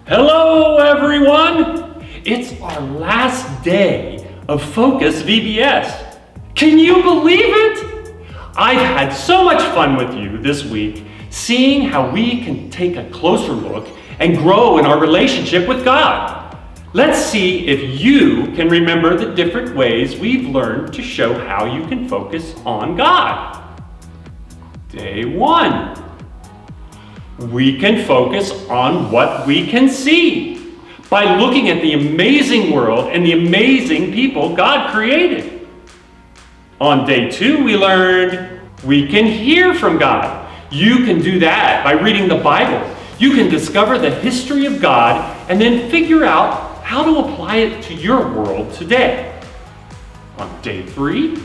Hello, everyone! It's our last day of Focus VBS. Can you believe it? I've had so much fun with you this week, seeing how we can take a closer look and grow in our relationship with God. Let's see if you can remember the different ways we've learned to show how you can focus on God. Day 1. We can focus on what we can see by looking at the amazing world and the amazing people God created. On day 2, we learned we can hear from God. You can do that by reading the Bible. You can discover the history of God and then figure out how to apply it to your world today. On day 3,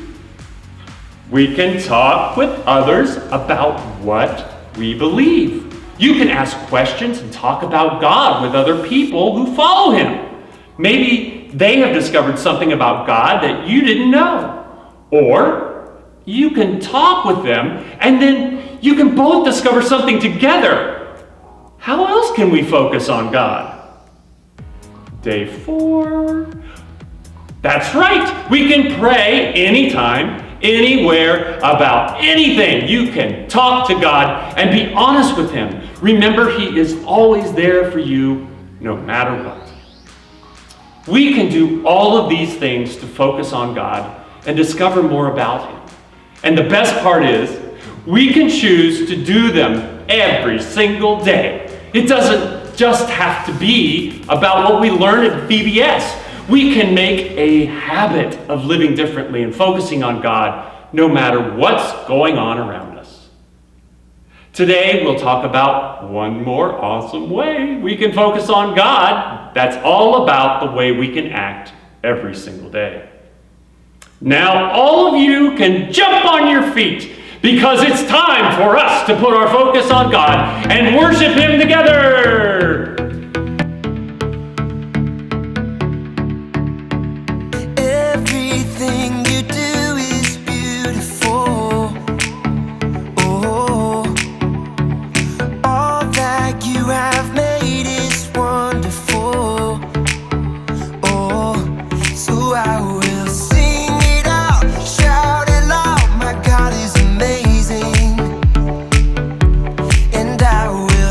we can talk with others about what we believe. You can ask questions and talk about God with other people who follow Him. Maybe they have discovered something about God that you didn't know. Or you can talk with them and then you can both discover something together. How else can we focus on God? Day 4. That's right. We can pray anytime, anywhere, about anything. You can talk to God and be honest with Him. Remember, He is always there for you, no matter what. We can do all of these things to focus on God and discover more about Him. And the best part is, we can choose to do them every single day. It doesn't just have to be about what we learn at VBS. We can make a habit of living differently and focusing on God no matter what's going on around us. Today we'll talk about one more awesome way we can focus on God that's all about the way we can act every single day. Now all of you can jump on your feet because it's time for us to put our focus on God and worship Him together.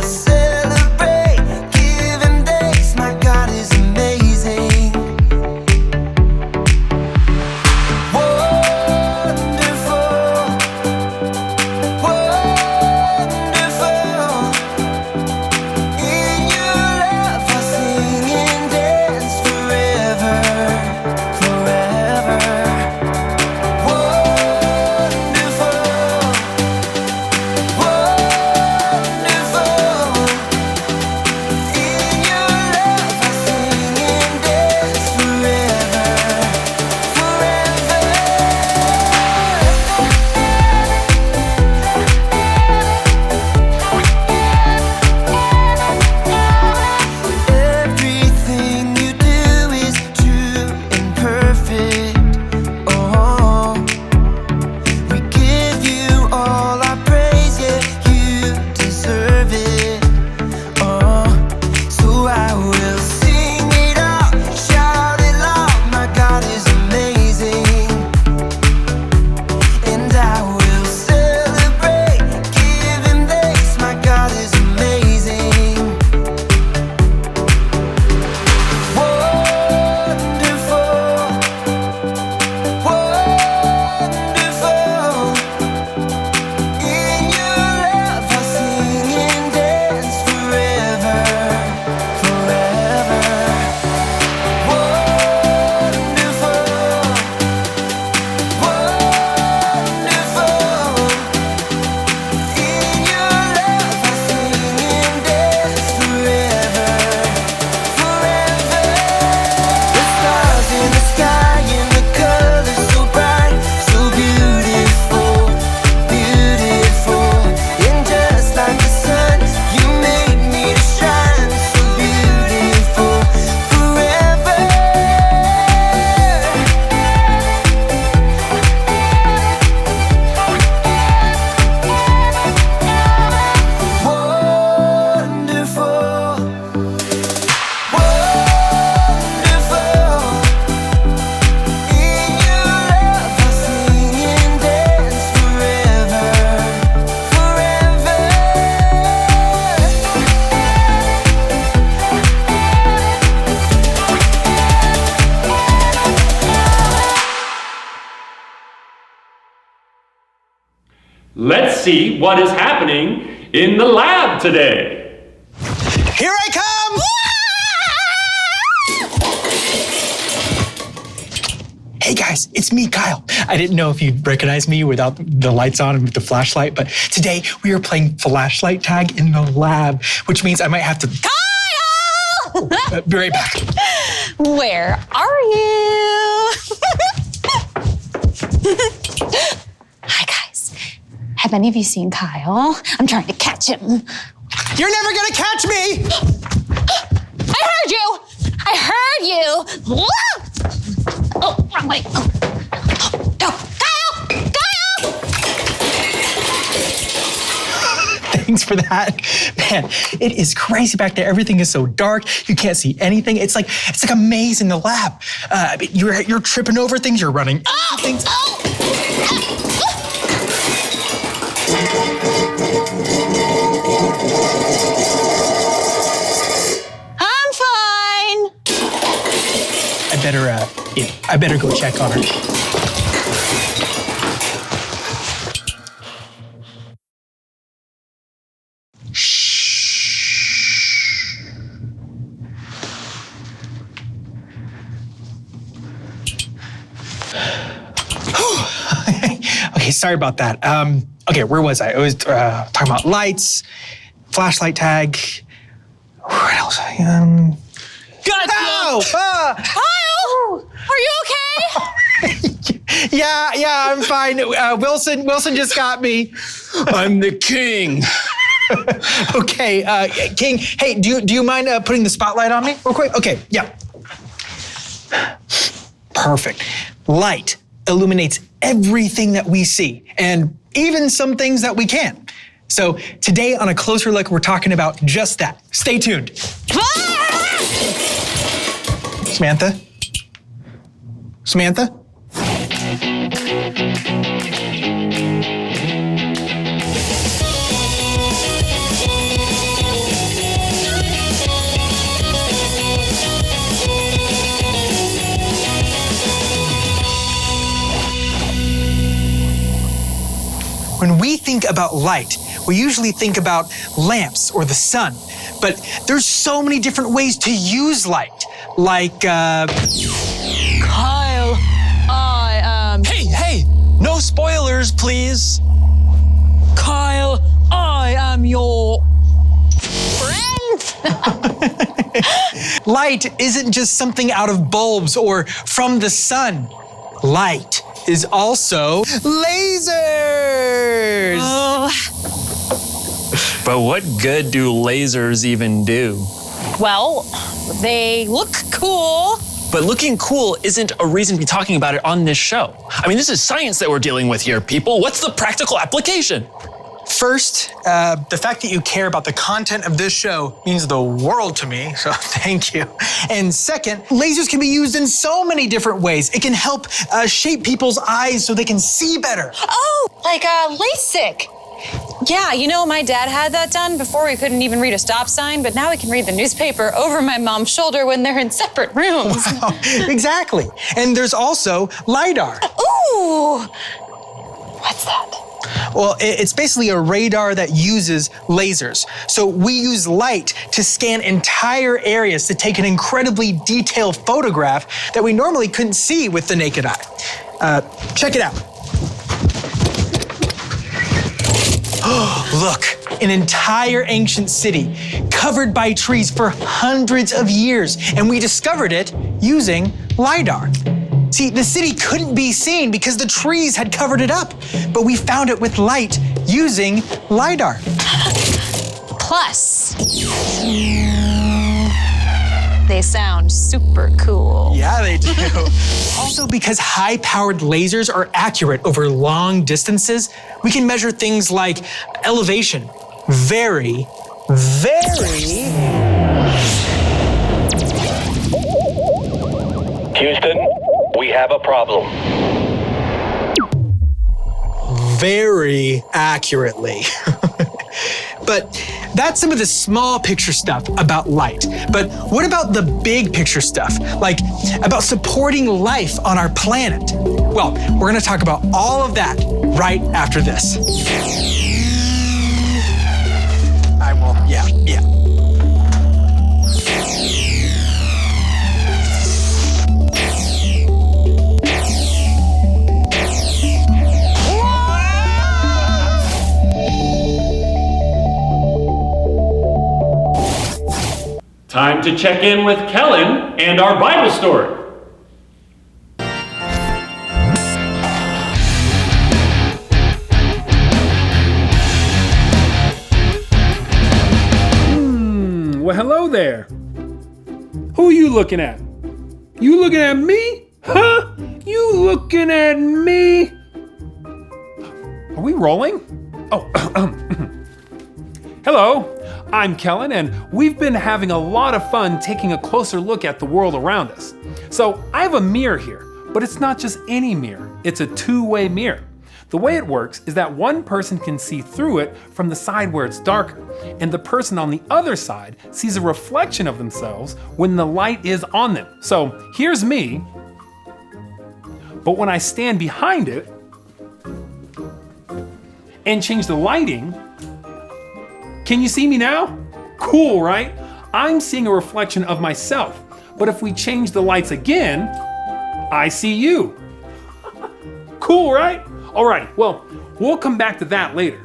Celebrate Let's see what is happening in the lab today. Here I come! Hey guys, it's me, Kyle. I didn't know if you'd recognize me without the lights on and with the flashlight, but today we are playing flashlight tag in the lab, which means I might have to... Kyle! Be right back. Where are you? Hi guys. Have any of you seen Kyle? I'm trying to catch him. You're never gonna catch me! I heard you! I heard you! Oh, wrong way. Oh. Kyle! Kyle! Thanks for that. Man, it is crazy back there. Everything is so dark. You can't see anything. It's like a maze in the lab. You're tripping over things. You're running into things. I'm fine. I better go check on her. Okay, sorry about that. Okay, where was I? I was talking about lights, flashlight tag. What else? Gotcha! Ow! Kyle! Are you okay? Yeah, I'm fine. Wilson just got me. I'm the king. Okay, King. Hey, do you mind putting the spotlight on me real quick? Okay, yeah. Perfect. Light illuminates everything that we see, and even some things that we can't. So today on A Closer Look, we're talking about just that. Stay tuned. Samantha? Samantha? When we think about light, we usually think about lamps or the sun, but there's so many different ways to use light, like, Kyle, I am... Hey, no spoilers, please. Kyle, I am your... friend? Light isn't just something out of bulbs or from the sun. Light is also lasers! But what good do lasers even do? Well, they look cool. But looking cool isn't a reason to be talking about it on this show. I mean, this is science that we're dealing with here, people. What's the practical application? First, the fact that you care about the content of this show means the world to me, so thank you. And second, lasers can be used in so many different ways. It can help shape people's eyes so they can see better. Oh, like LASIK. Yeah, you know, my dad had that done before we couldn't even read a stop sign, but now we can read the newspaper over my mom's shoulder when they're in separate rooms. Wow, exactly. And there's also LiDAR. Ooh, what's that? Well, it's basically a radar that uses lasers. So we use light to scan entire areas to take an incredibly detailed photograph that we normally couldn't see with the naked eye. Check it out. Look, an entire ancient city covered by trees for hundreds of years, and we discovered it using LiDAR. See, the city couldn't be seen because the trees had covered it up, but we found it with light using LiDAR. Plus, they sound super cool. Yeah, they do. Also, because high-powered lasers are accurate over long distances, we can measure things like elevation very. Houston, we have a problem. Very accurately. But that's some of the small picture stuff about light. But what about the big picture stuff, like about supporting life on our planet? Well, we're gonna talk about all of that right after this. Yeah. Time to check in with Kellen and our Bible story. Well, hello there. Who are you looking at? You looking at me? Huh? You looking at me? Are we rolling? Oh, hello. I'm Kellen, and we've been having a lot of fun taking a closer look at the world around us. So I have a mirror here, but it's not just any mirror. It's a two-way mirror. The way it works is that one person can see through it from the side where it's darker, and the person on the other side sees a reflection of themselves when the light is on them. So here's me, but when I stand behind it and change the lighting, can you see me now? Cool, right? I'm seeing a reflection of myself, but if we change the lights again, I see you. Cool, right? Alrighty, well, we'll come back to that later.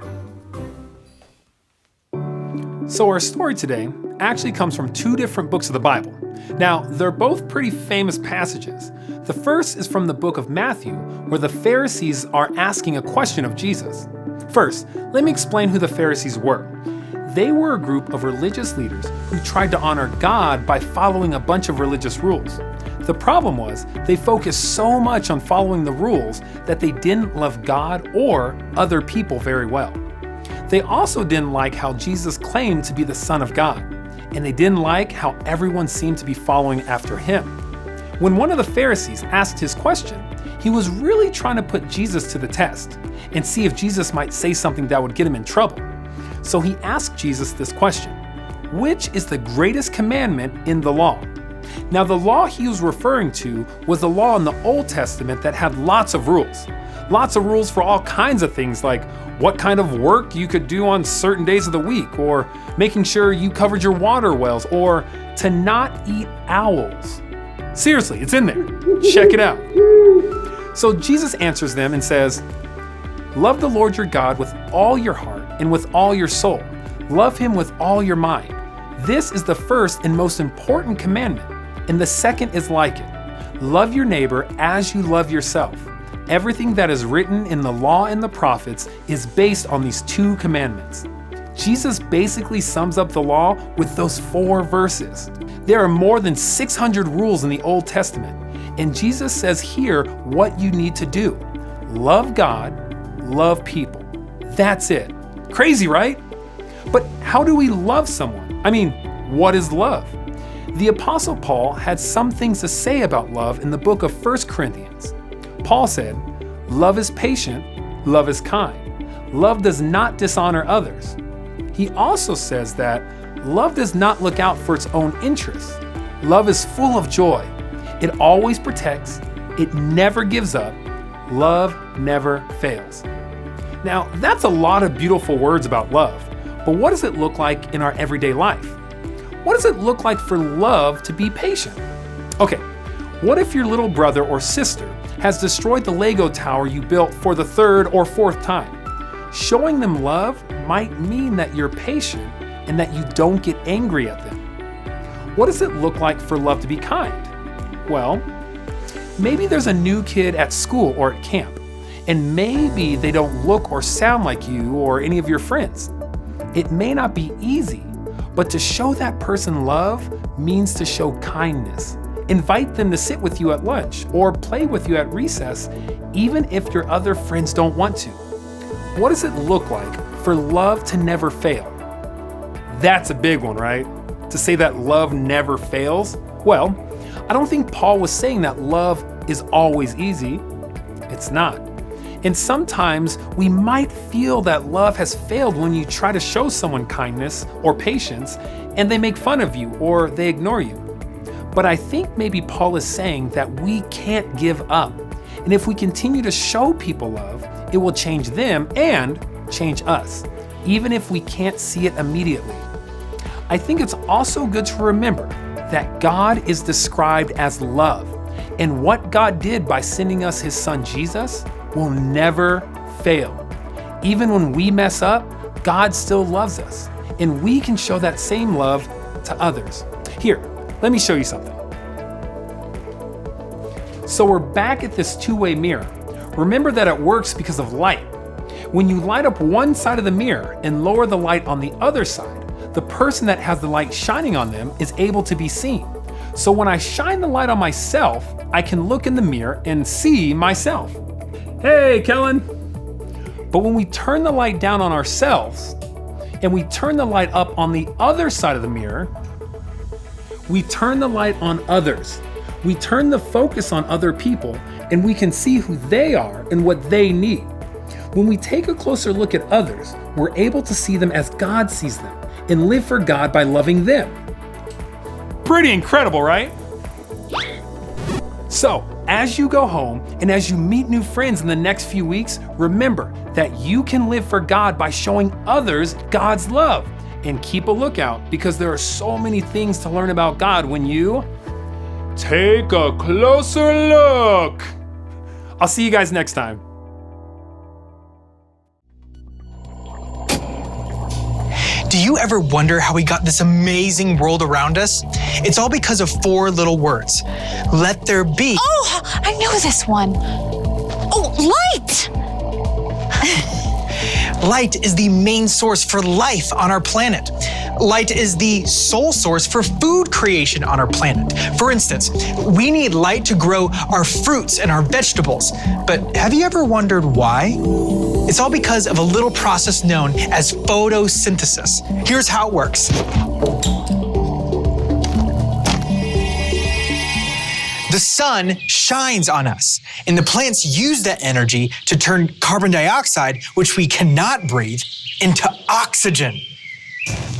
So our story today actually comes from two different books of the Bible. Now, they're both pretty famous passages. The first is from the book of Matthew, where the Pharisees are asking a question of Jesus. First, let me explain who the Pharisees were. They were a group of religious leaders who tried to honor God by following a bunch of religious rules. The problem was they focused so much on following the rules that they didn't love God or other people very well. They also didn't like how Jesus claimed to be the Son of God, and they didn't like how everyone seemed to be following after him. When one of the Pharisees asked his question, he was really trying to put Jesus to the test and see if Jesus might say something that would get him in trouble. So he asked Jesus this question: which is the greatest commandment in the law? Now, the law he was referring to was the law in the Old Testament that had lots of rules. Lots of rules for all kinds of things, like what kind of work you could do on certain days of the week, or making sure you covered your water wells, or to not eat owls. Seriously, it's in there. Check it out. So Jesus answers them and says, "Love the Lord your God with all your heart and with all your soul. Love him with all your mind. This is the first and most important commandment, and the second is like it. Love your neighbor as you love yourself. Everything that is written in the law and the prophets is based on these two commandments." Jesus basically sums up the law with those 4 verses. There are more than 600 rules in the Old Testament, and Jesus says here what you need to do. Love God, love people. That's it. Crazy, right? But how do we love someone? I mean, what is love? The Apostle Paul had some things to say about love in the book of 1 Corinthians. Paul said, "Love is patient, love is kind. Love does not dishonor others." He also says that love does not look out for its own interests. Love is full of joy. It always protects. It never gives up. Love never fails. Now, that's a lot of beautiful words about love, but what does it look like in our everyday life? What does it look like for love to be patient? Okay, what if your little brother or sister has destroyed the Lego tower you built for the 3rd or 4th time? Showing them love might mean that you're patient and that you don't get angry at them. What does it look like for love to be kind? Well, maybe there's a new kid at school or at camp, and maybe they don't look or sound like you or any of your friends. It may not be easy, but to show that person love means to show kindness. Invite them to sit with you at lunch or play with you at recess, even if your other friends don't want to. What does it look like for love to never fail? That's a big one, right? To say that love never fails? Well, I don't think Paul was saying that love is always easy. It's not. And sometimes we might feel that love has failed when you try to show someone kindness or patience and they make fun of you or they ignore you. But I think maybe Paul is saying that we can't give up. And if we continue to show people love, it will change them and change us, even if we can't see it immediately. I think it's also good to remember that God is described as love, and what God did by sending us his son Jesus will never fail. Even when we mess up, God still loves us, and we can show that same love to others. Here, let me show you something. So we're back at this two-way mirror. Remember that it works because of light. When you light up one side of the mirror and lower the light on the other side, the person that has the light shining on them is able to be seen. So when I shine the light on myself, I can look in the mirror and see myself. Hey, Kellen. But when we turn the light down on ourselves and we turn the light up on the other side of the mirror, we turn the light on others. We turn the focus on other people and we can see who they are and what they need. When we take a closer look at others, we're able to see them as God sees them and live for God by loving them. Pretty incredible, right? So, as you go home and as you meet new friends in the next few weeks, remember that you can live for God by showing others God's love. And keep a lookout because there are so many things to learn about God when you take a closer look. I'll see you guys next time. Do you ever wonder how we got this amazing world around us? It's all because of 4 little words. Let there be. Oh, I know this one. Oh, light! Light is the main source for life on our planet. Light is the sole source for food creation on our planet. For instance, we need light to grow our fruits and our vegetables. But have you ever wondered why? It's all because of a little process known as photosynthesis. Here's how it works. The sun shines on us, and the plants use that energy to turn carbon dioxide, which we cannot breathe, into oxygen.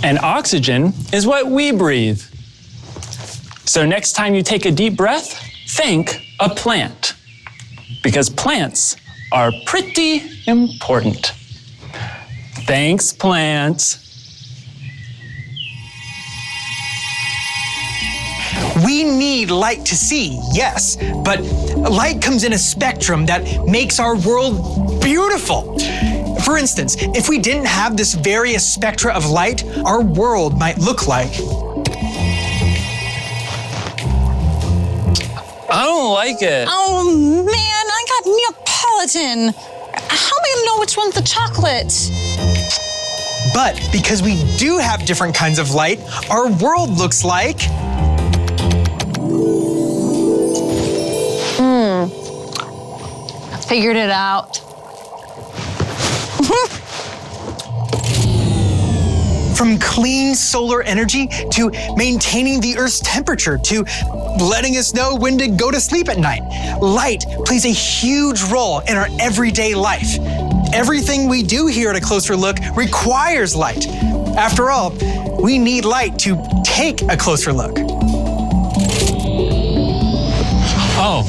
And oxygen is what we breathe. So next time you take a deep breath, think a plant, because plants are pretty important. Thanks, plants. We need light to see, yes, but light comes in a spectrum that makes our world beautiful. For instance, if we didn't have this various spectra of light, our world might look like... I don't like it. Oh man, I got Neapolitan. How am I gonna know which one's the chocolate? But because we do have different kinds of light, our world looks like... Figured it out. From clean solar energy to maintaining the Earth's temperature to letting us know when to go to sleep at night, light plays a huge role in our everyday life. Everything we do here at A Closer Look requires light. After all, we need light to take a closer look. Oh.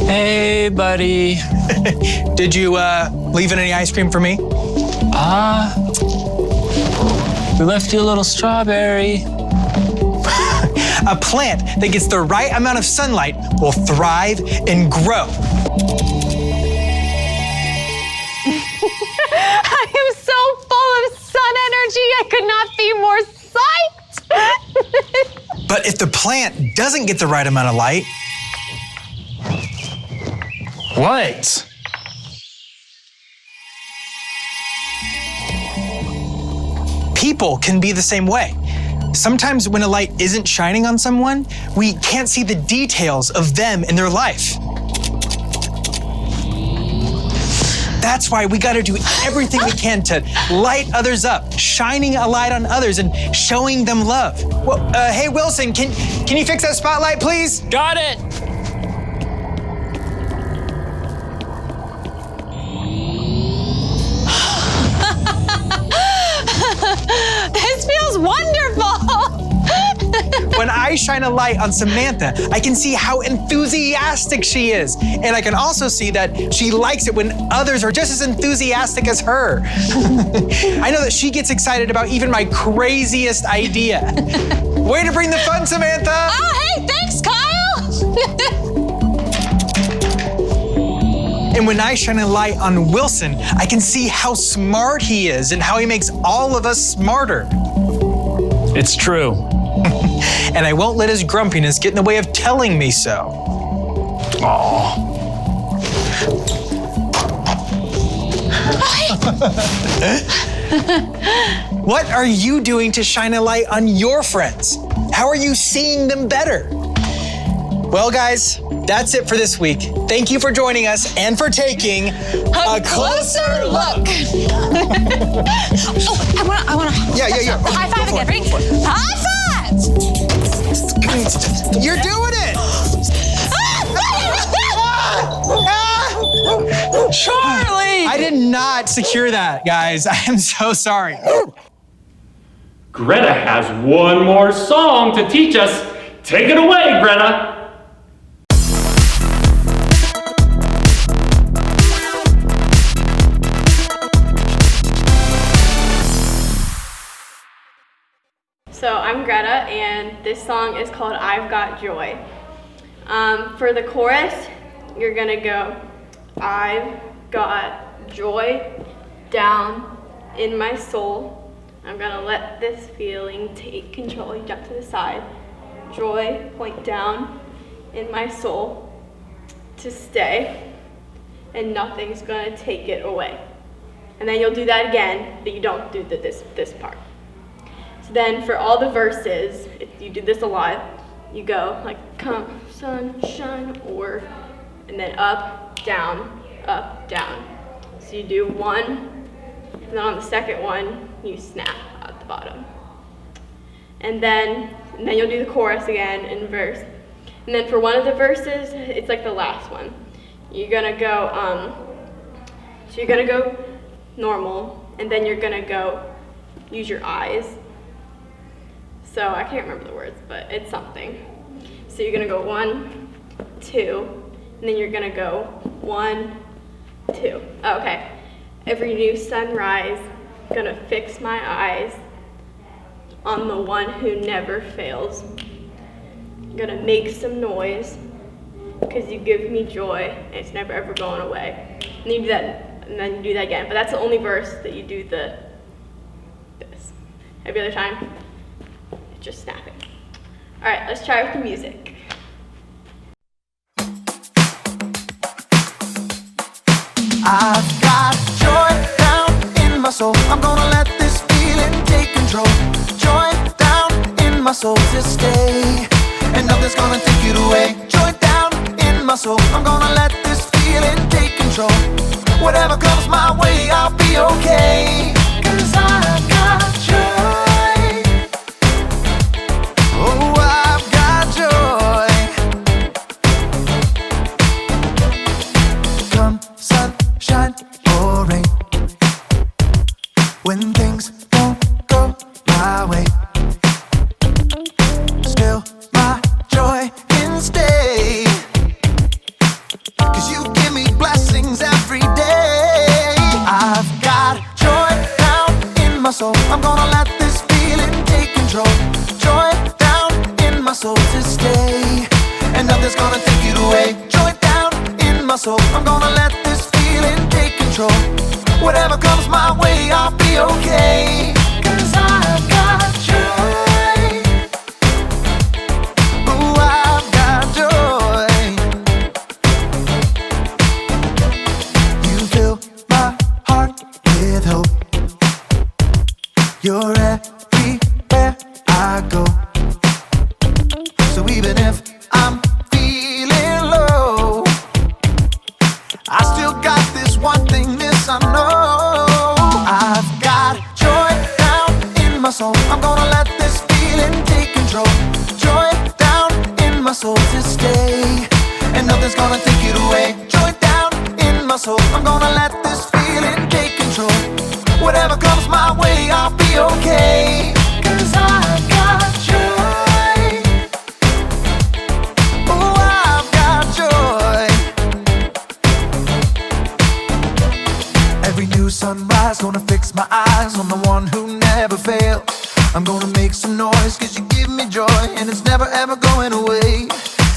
Hey, buddy. Did you leave any ice cream for me? We left you a little strawberry. A plant that gets the right amount of sunlight will thrive and grow. I am so full of sun energy, I could not be more psyched. But if the plant doesn't get the right amount of light, What? people can be the same way. Sometimes when a light isn't shining on someone, we can't see the details of them in their life. That's why we gotta do everything we can to light others up, shining a light on others and showing them love. Well, hey Wilson, can you fix that spotlight, please? Got it. I shine a light on Samantha, I can see how enthusiastic she is. And I can also see that she likes it when others are just as enthusiastic as her. I know that she gets excited about even my craziest idea. Way to bring the fun, Samantha! Oh, hey, thanks, Kyle! And when I shine a light on Wilson, I can see how smart he is and how he makes all of us smarter. It's true. And I won't let his grumpiness get in the way of telling me so. Aww. What are you doing to shine a light on your friends? How are you seeing them better? Well, guys, that's it for this week. Thank you for joining us and for taking a closer look. Oh, I wanna. Yeah. High five again. Ready? High five! You're doing it! Charlie! I did not secure that, guys. I am so sorry. Greta has one more song to teach us. Take it away, Greta. So I'm Greta, and this song is called I've Got Joy. For the chorus, you're gonna go, I've got joy down in my soul. I'm gonna let this feeling take control. You jump to the side. Joy, point down in my soul to stay, and nothing's gonna take it away. And then you'll do that again, but you don't do this part. So then for all the verses, if you do this a lot, you go like come sunshine or, and then up, down, down. So you do one, and then on the second one, you snap at the bottom. And then you'll do the chorus again in verse. And then for one of the verses, it's like the last one. You're gonna go, so you're gonna go normal, and then you're gonna go use your eyes. So I can't remember the words, but it's something. So you're gonna go 1, 2, and then you're gonna go 1, 2. Okay. Every new sunrise, gonna fix my eyes on the one who never fails. Gonna make some noise, because you give me joy, and it's never ever going away. And you do that, and then you do that again. But that's the only verse that you do this. Every other time, it's just snapping. All right, let's try with the music. I've got joy down in my soul. I'm gonna let this feeling take control. Joy down in my soul to stay, and nothing's gonna take it away. Joy down in my soul. I'm gonna let this feeling take control. Whatever comes my way, I'll be okay. 'Cause I've got joy. Oh, I've got joy. Come sunshine or rain, when things don't go my way, still my joy can stay. 'Cause you give me blessings every day. I've got joy down in my soul. I'm gonna let this feeling take control. Joy down in my soul to stay, and nothing's gonna take it away. Joy down in my soul. I'm gonna let this feeling take control. Whatever comes my way, I'll be okay. 'Cause I've got joy. Oh, I've got joy. You fill my heart with hope. You're everywhere I go. So even if I'm feeling low, I still got this one thing, this I know. I've got joy down in my soul. I'm gonna let this feeling take control. Joy down in my soul to stay, and nothing's gonna take it away. Joy down in my soul. I'm gonna let this feeling take control. Whatever comes my way, I'll be okay. 'Cause I've got joy. fails. I'm gonna make some noise cause you give me joy, and it's never ever going away.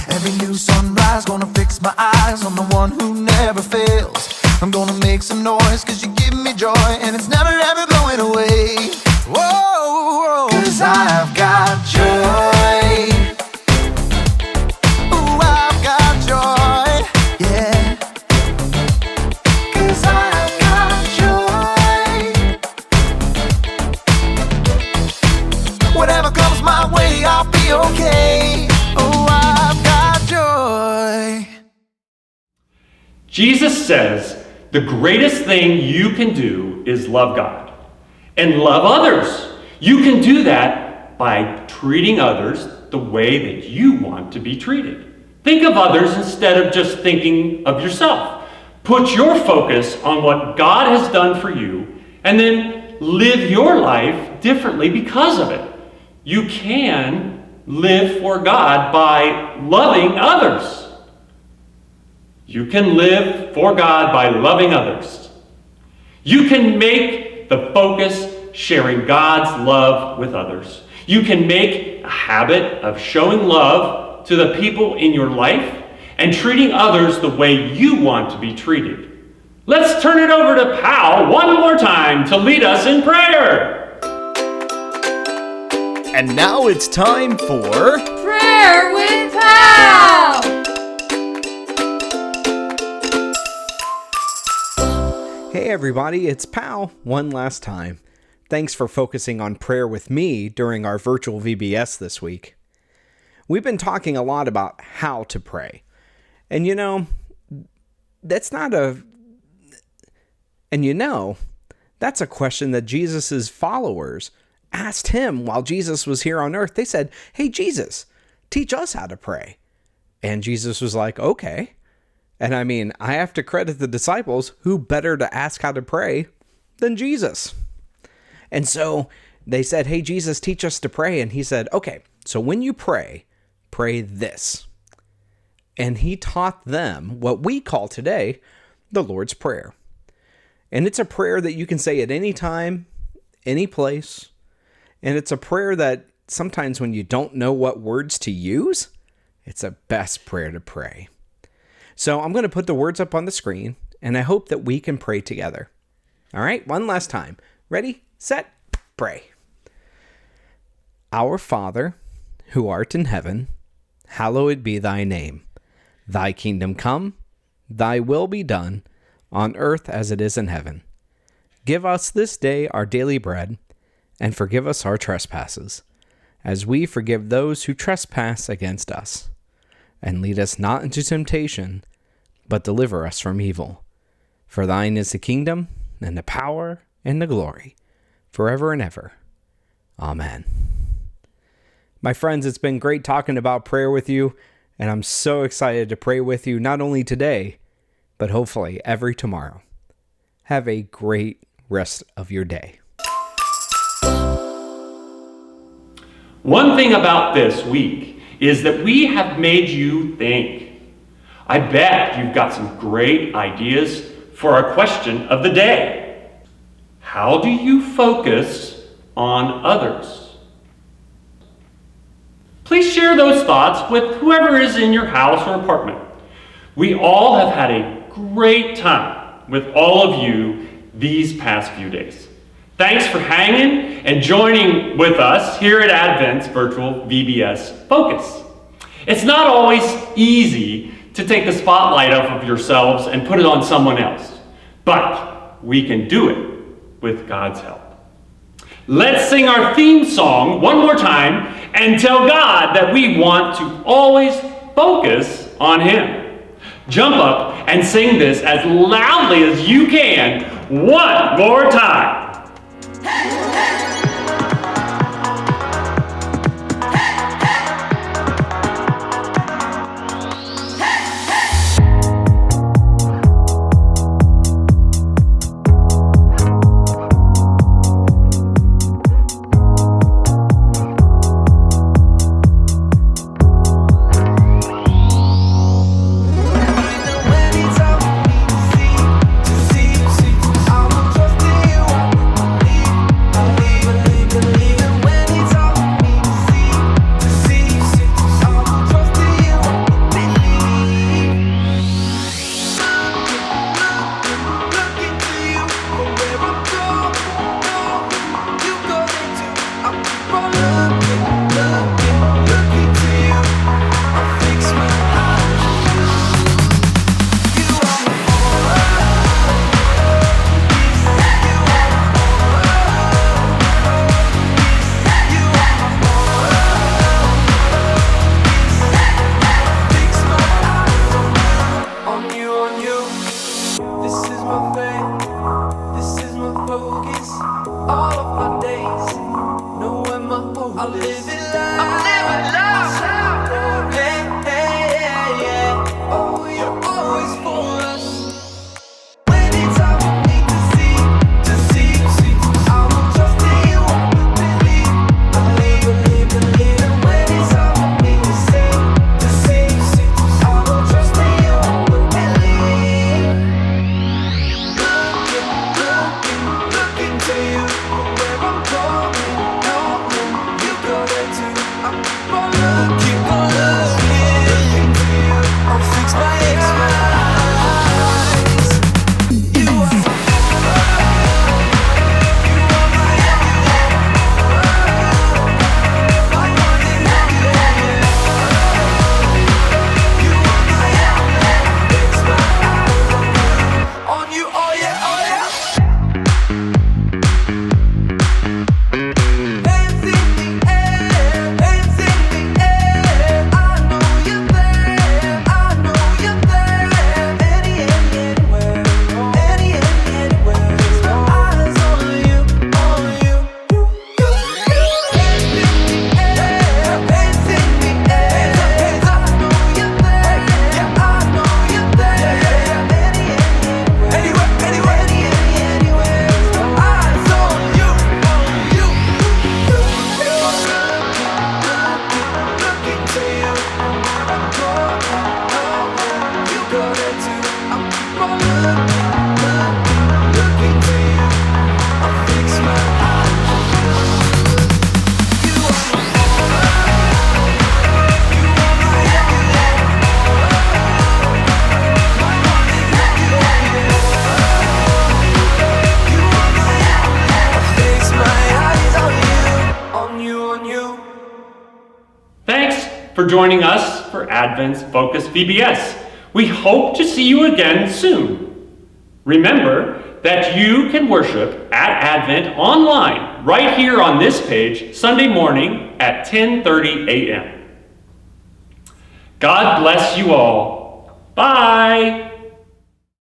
Every new sunrise gonna fix my eyes on the one who never fails. I'm gonna make some noise cause you give me joy, and it's never ever going away. Whoa, cause I've got joy. Ooh, I've got joy, yeah. Cause I've got joy. Whatever comes my way, I'll be okay. Oh, I've got joy. Jesus says the greatest thing you can do is love God and love others. You can do that by treating others the way that you want to be treated. Think of others instead of just thinking of yourself. Put your focus on what God has done for you, and then live your life differently because of it. You can live for God by loving others. You can live for God by loving others. You can make the focus sharing God's love with others. You can make a habit of showing love to the people in your life and treating others the way you want to be treated. Let's turn it over to Pal one more time to lead us in prayer. And now it's time for Prayer with Pal! Hey everybody, it's Pal one last time. Thanks for focusing on prayer with me during our virtual VBS this week. We've been talking a lot about how to pray. And that's a question that Jesus' followers asked him while Jesus was here on earth. They said, "Hey Jesus, teach us how to pray." And Jesus was like, "Okay." And I have to credit the disciples, who better to ask how to pray than Jesus. And so they said, "Hey, Jesus, teach us to pray." And he said, "Okay, so when you pray, pray this." And he taught them what we call today the Lord's Prayer. And it's a prayer that you can say at any time, any place. And it's a prayer that sometimes when you don't know what words to use, it's the best prayer to pray. So I'm going to put the words up on the screen, and I hope that we can pray together. All right, one last time. Ready, set, pray. Our Father, who art in heaven, hallowed be thy name. Thy kingdom come, thy will be done, on earth as it is in heaven. Give us this day our daily bread, and forgive us our trespasses, as we forgive those who trespass against us. And lead us not into temptation, but deliver us from evil. For thine is the kingdom, and the power, and the glory, forever and ever. Amen. My friends, it's been great talking about prayer with you, and I'm so excited to pray with you not only today, but hopefully every tomorrow. Have a great rest of your day. One thing about this week is that we have made you think. I bet you've got some great ideas for our question of the day. How do you focus on others? Please share those thoughts with whoever is in your house or apartment. We all have had a great time with all of you these past few days. Thanks for hanging and joining with us here at Advent's virtual VBS Focus. It's not always easy to take the spotlight off of yourselves and put it on someone else, but we can do it with God's help. Let's sing our theme song one more time and tell God that we want to always focus on Him. Jump up and sing this as loudly as you can one more time. for joining us for Advent's Focus VBS. We hope to see you again soon. Remember that you can worship at Advent online right here on this page Sunday morning at 10:30 a.m. God bless you all. Bye.